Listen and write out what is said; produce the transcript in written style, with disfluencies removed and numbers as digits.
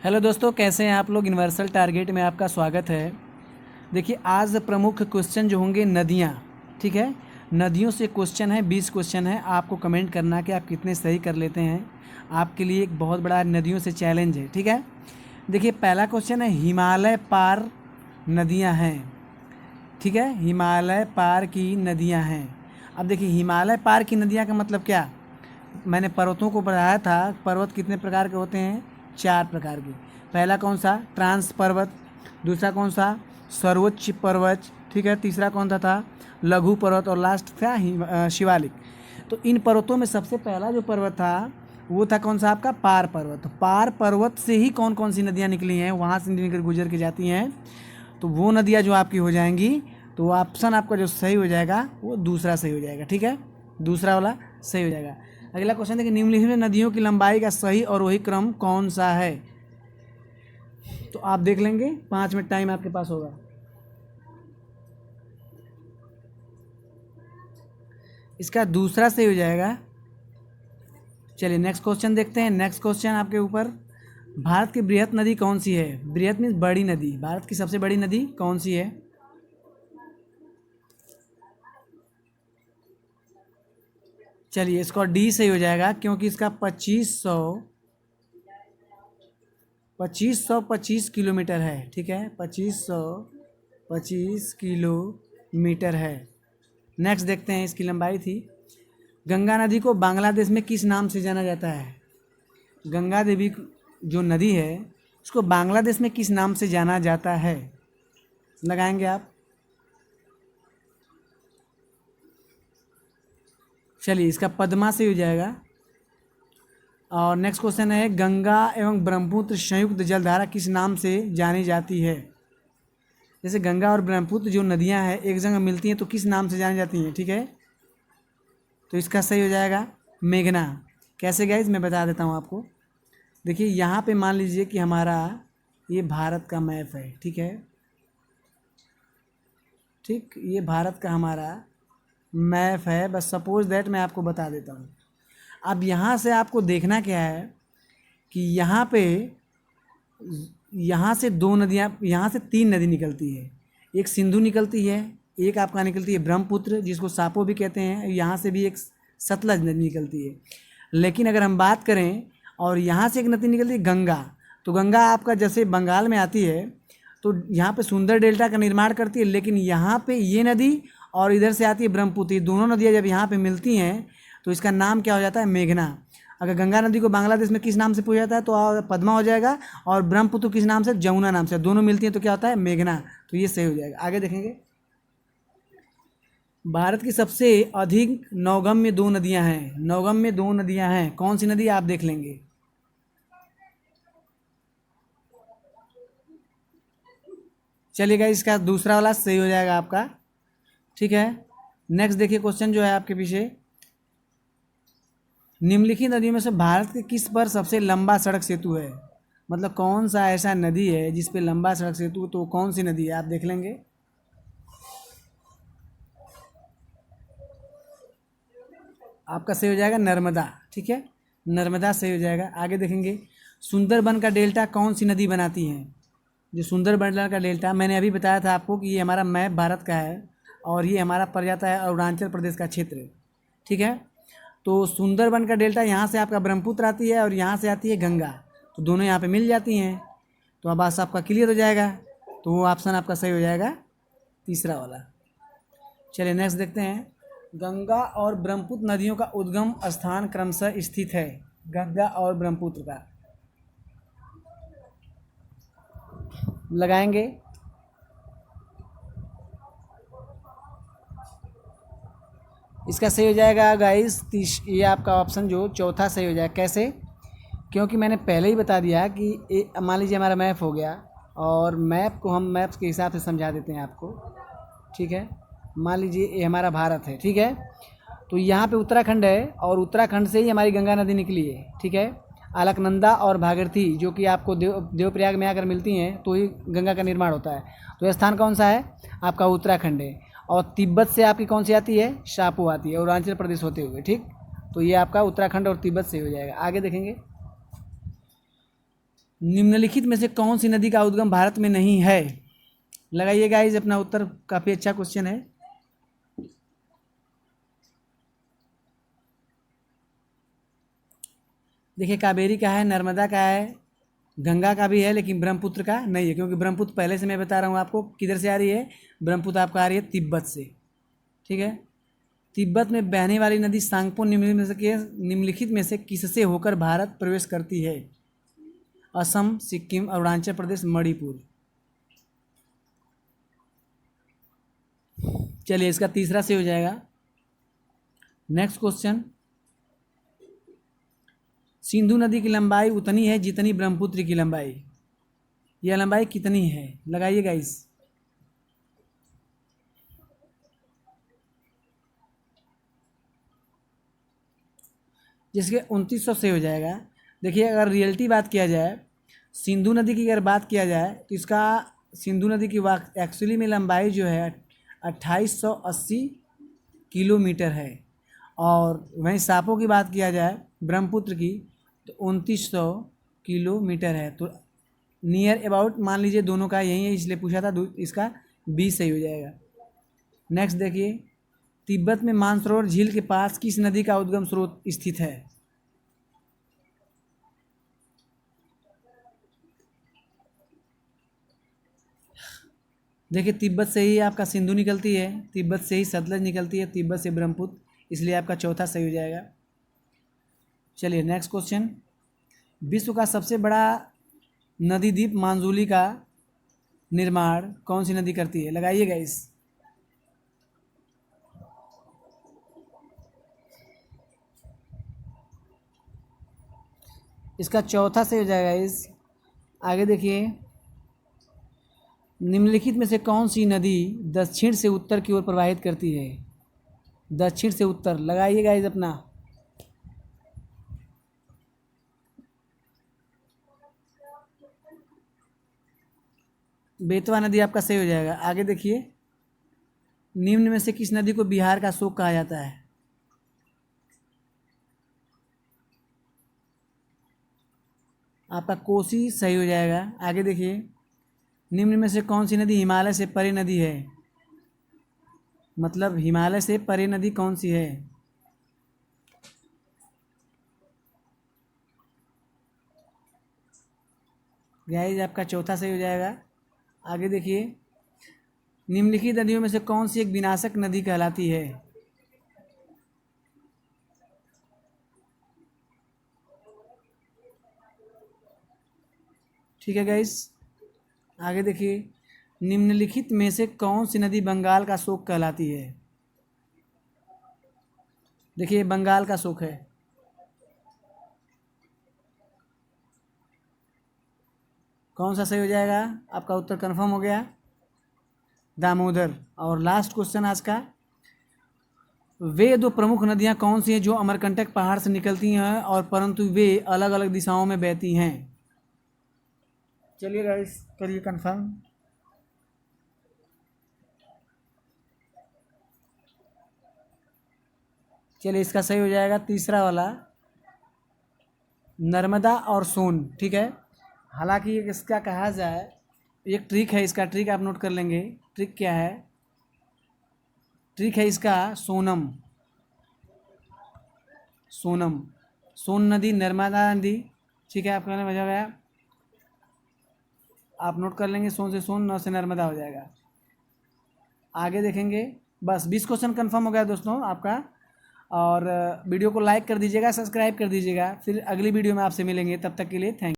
Hello दोस्तों, कैसे हैं आप लोग। यूनिवर्सल टारगेट में आपका स्वागत है। देखिए, आज प्रमुख क्वेश्चन जो होंगे नदियाँ, ठीक है। नदियों से क्वेश्चन है, 20 क्वेश्चन है। आपको कमेंट करना कि आप कितने सही कर लेते हैं। आपके लिए एक बहुत बड़ा नदियों से चैलेंज है, ठीक है। देखिए, पहला क्वेश्चन है, हिमालय पार नदियाँ हैं, ठीक है। हिमालय पार की नदियाँ हैं। अब देखिए, हिमालय पार की नदियाँ का मतलब क्या। मैंने पर्वतों को बताया था। पर्वत कितने प्रकार के होते हैं, 4 प्रकार के। पहला कौन सा, ट्रांस पर्वत। दूसरा कौन सा, सर्वोच्च पर्वत, ठीक है। तीसरा कौन सा था, लघु पर्वत। और लास्ट था शिवालिक। तो इन पर्वतों में सबसे पहला जो पर्वत था वो था कौन सा, आपका पार पर्वत। तो पार पर्वत से ही कौन कौन सी नदियाँ निकली हैं, वहाँ से निकल गुजर के जाती हैं। तो वो नदियाँ जो आपकी हो जाएंगी, तो ऑप्शन आपका जो सही हो जाएगा वो दूसरा सही हो जाएगा, ठीक है। दूसरा वाला सही हो जाएगा। अगला क्वेश्चन है कि निम्नलिखित नदियों की लंबाई का सही और वही क्रम कौन सा है। तो आप देख लेंगे, 5 मिनट टाइम आपके पास होगा। इसका दूसरा सही हो जाएगा। चलिए नेक्स्ट क्वेश्चन देखते हैं। नेक्स्ट क्वेश्चन आपके ऊपर, भारत की बृहत नदी कौन सी है। बृहत मीन्स बड़ी नदी। भारत की सबसे बड़ी नदी कौन सी है। चलिए, इसका डी सही हो जाएगा, क्योंकि इसका 2525 किलोमीटर है, ठीक है। 2525 किलोमीटर है। नेक्स्ट देखते हैं, इसकी लंबाई थी। गंगा नदी को बांग्लादेश में किस नाम से जाना जाता है। गंगा देवी जो नदी है उसको बांग्लादेश में किस नाम से जाना जाता है, लगाएंगे आप। चलिए, इसका पद्मा से हो जाएगा। और नेक्स्ट क्वेश्चन है, गंगा एवं ब्रह्मपुत्र संयुक्त जलधारा किस नाम से जानी जाती है। जैसे गंगा और ब्रह्मपुत्र जो नदियां हैं एक जगह मिलती हैं तो किस नाम से जानी जाती हैं, ठीक है। तो इसका सही हो जाएगा मेघना। कैसे गाइज, मैं बता देता हूँ आपको। देखिए, यहाँ पे मान लीजिए कि हमारा ये भारत का मैप है, ठीक है। ठीक, ये भारत का हमारा मैप है। बस सपोज दैट मैं आपको बता देता हूँ। अब यहाँ से आपको देखना क्या है कि यहाँ से 2 नदियाँ, यहाँ से 3 नदी निकलती है। एक सिंधु निकलती है, एक आपका निकलती है ब्रह्मपुत्र जिसको सापो भी कहते हैं। यहाँ से भी एक सतलज नदी निकलती है। लेकिन अगर हम बात करें और यहाँ से एक नदी निकलती है गंगा, तो गंगा आपका जैसे बंगाल में आती है तो यहाँ पे सुंदर डेल्टा का निर्माण करती है। लेकिन यहाँ पे ये नदी और इधर से आती है ब्रह्मपुत्र, दोनों नदियाँ जब यहाँ पे मिलती हैं तो इसका नाम क्या हो जाता है, मेघना। अगर गंगा नदी को बांग्लादेश में किस नाम से पूछा जाता है तो पद्मा हो जाएगा, और ब्रह्मपुत्र किस नाम से, जमुना नाम से। दोनों मिलती हैं तो क्या होता है, मेघना। तो ये सही हो जाएगा। आगे देखेंगे, भारत की सबसे अधिक नौगम्य 2 नदियां हैं। नौगम्य 2 नदियां हैं, कौन सी नदी, आप देख लेंगे। चलिएगा, इसका दूसरा वाला सही हो जाएगा आपका, ठीक है। नेक्स्ट देखिए क्वेश्चन जो है आपके पीछे, निम्नलिखित नदियों में से भारत के किस पर सबसे लंबा सड़क सेतु है। मतलब कौन सा ऐसा नदी है जिस पे लंबा सड़क सेतु, तो कौन सी नदी है, आप देख लेंगे। आपका सही हो जाएगा नर्मदा, ठीक है। नर्मदा सही हो जाएगा। आगे देखेंगे, सुंदरबन का डेल्टा कौन सी नदी बनाती है। जो सुंदरबन का डेल्टा मैंने अभी बताया था आपको कि ये हमारा मैप भारत का है और ये हमारा पड़ जाता है अरुणाचल प्रदेश का क्षेत्र, ठीक है। तो सुंदरबन का डेल्टा यहाँ से आपका ब्रह्मपुत्र आती है और यहाँ से आती है गंगा, तो दोनों यहाँ पे मिल जाती हैं। तो अब बस आपका क्लियर हो जाएगा। तो वो ऑप्शन आपका सही हो जाएगा, तीसरा वाला। चलिए नेक्स्ट देखते हैं, गंगा और ब्रह्मपुत्र नदियों का उद्गम स्थान क्रमशः स्थित है। गंगा और ब्रह्मपुत्र का लगाएंगे। इसका सही हो जाएगा गाइस, ये आपका ऑप्शन जो चौथा सही हो जाएगा। कैसे, क्योंकि मैंने पहले ही बता दिया कि मान लीजिए हमारा मैप हो गया और मैप को हम मैप्स के हिसाब से समझा देते हैं आपको, ठीक है। मान लीजिए ये हमारा भारत है, ठीक है। तो यहाँ पे उत्तराखंड है और उत्तराखंड से ही हमारी गंगा नदी निकली है, ठीक है। अलकनंदा और भागीरथी जो कि आपको देवप्रयाग में आकर मिलती हैं तो ही गंगा का निर्माण होता है। तो यह स्थान कौन सा है, आपका उत्तराखंड है। और तिब्बत से आपकी कौन सी आती है, शापो आती है, अरुणाचल प्रदेश होते हुए, ठीक। तो ये आपका उत्तराखंड और तिब्बत से हो जाएगा। आगे देखेंगे, निम्नलिखित में से कौन सी नदी का उद्गम भारत में नहीं है? लगाइए गाइस अपना उत्तर, काफ़ी अच्छा क्वेश्चन है। देखिए कावेरी का है, नर्मदा का है, गंगा का भी है, लेकिन ब्रह्मपुत्र का नहीं है, क्योंकि ब्रह्मपुत्र पहले से मैं बता रहा हूँ आपको किधर से आ रही है। ब्रह्मपुत्र आपका आ रही है तिब्बत से, ठीक है। तिब्बत में बहने वाली नदी सांगपो निम्नलिखित में से किससे होकर भारत प्रवेश करती है? असम, सिक्किम, अरुणाचल प्रदेश, मणिपुर। चलिए इसका तीसरा से हो जाएगा। नेक्स्ट क्वेश्चन, सिंधु नदी की लंबाई उतनी है जितनी ब्रह्मपुत्र की लंबाई। यह लंबाई कितनी है? लगाइए गाइस। जिसके 2900 से हो जाएगा। देखिए अगर रियलिटी बात किया जाए, सिंधु नदी की अगर बात किया जाए तो इसका सिंधु नदी की एक्चुअली में लंबाई जो है 2880 किलोमीटर है। और वहीं सापों की बात किया जाए ब्रह्मपुत्र की तो 2900 किलोमीटर है। तो नियर अबाउट मान लीजिए दोनों का यही है, इसलिए पूछा था, इसका 20 सही हो जाएगा। नेक्स्ट देखिए, तिब्बत में मानसरोवर झील के पास किस नदी का उद्गम स्रोत स्थित है? देखिए तिब्बत से ही आपका सिंधु निकलती है, तिब्बत से ही सतलज निकलती है, तिब्बत से ब्रह्मपुत्र, इसलिए आपका चौथा सही हो जाएगा। चलिए नेक्स्ट क्वेश्चन, विश्व का सबसे बड़ा नदी द्वीप मांजुली का निर्माण कौन सी नदी करती है? लगाइएगा इस। इसका चौथा सही हो जाएगा इस। आगे देखिए, निम्नलिखित में से कौन सी नदी दक्षिण से उत्तर की ओर प्रवाहित करती है? दक्षिण से उत्तर, लगाइएगा इस अपना। बेतवा नदी आपका सही हो जाएगा। आगे देखिए, निम्न में से किस नदी को बिहार का शोक कहा जाता है? आपका कोसी सही हो जाएगा। आगे देखिए, निम्न में से कौन सी नदी हिमालय से परे नदी है? मतलब हिमालय से परे नदी कौन सी है? गाइस आपका चौथा सही हो जाएगा। आगे देखिए, निम्नलिखित नदियों में से कौन सी एक विनाशक नदी कहलाती है? ठीक है गाइस, आगे देखिए, निम्नलिखित में से कौन सी नदी बंगाल का शोक कहलाती है? देखिए बंगाल का शोक है। कौन सा सही हो जाएगा? आपका उत्तर कंफर्म हो गया, दामोदर। और लास्ट क्वेश्चन आज का, वे दो प्रमुख नदियां कौन सी हैं जो अमरकंटक पहाड़ से निकलती हैं और परंतु वे अलग अलग दिशाओं में बहती हैं? चलिए गाइस करिए कंफर्म। चलिए इसका सही हो जाएगा तीसरा वाला, नर्मदा और सोन, ठीक है। हालांकि इसका कहा जाए, एक ट्रिक है इसका, ट्रिक आप नोट कर लेंगे। ट्रिक क्या है? ट्रिक है इसका सोनम। सोनम, सोन नदी, नर्मदा नदी, ठीक है। आपका कहने मजा गया, आप नोट कर लेंगे, सोन से सोन, नौ से नर्मदा हो जाएगा। आगे देखेंगे, बस 20 क्वेश्चन कंफर्म हो गया दोस्तों आपका। और वीडियो को लाइक कर दीजिएगा, सब्सक्राइब कर दीजिएगा। फिर अगली वीडियो में आपसे मिलेंगे, तब तक के लिए थैंक यू।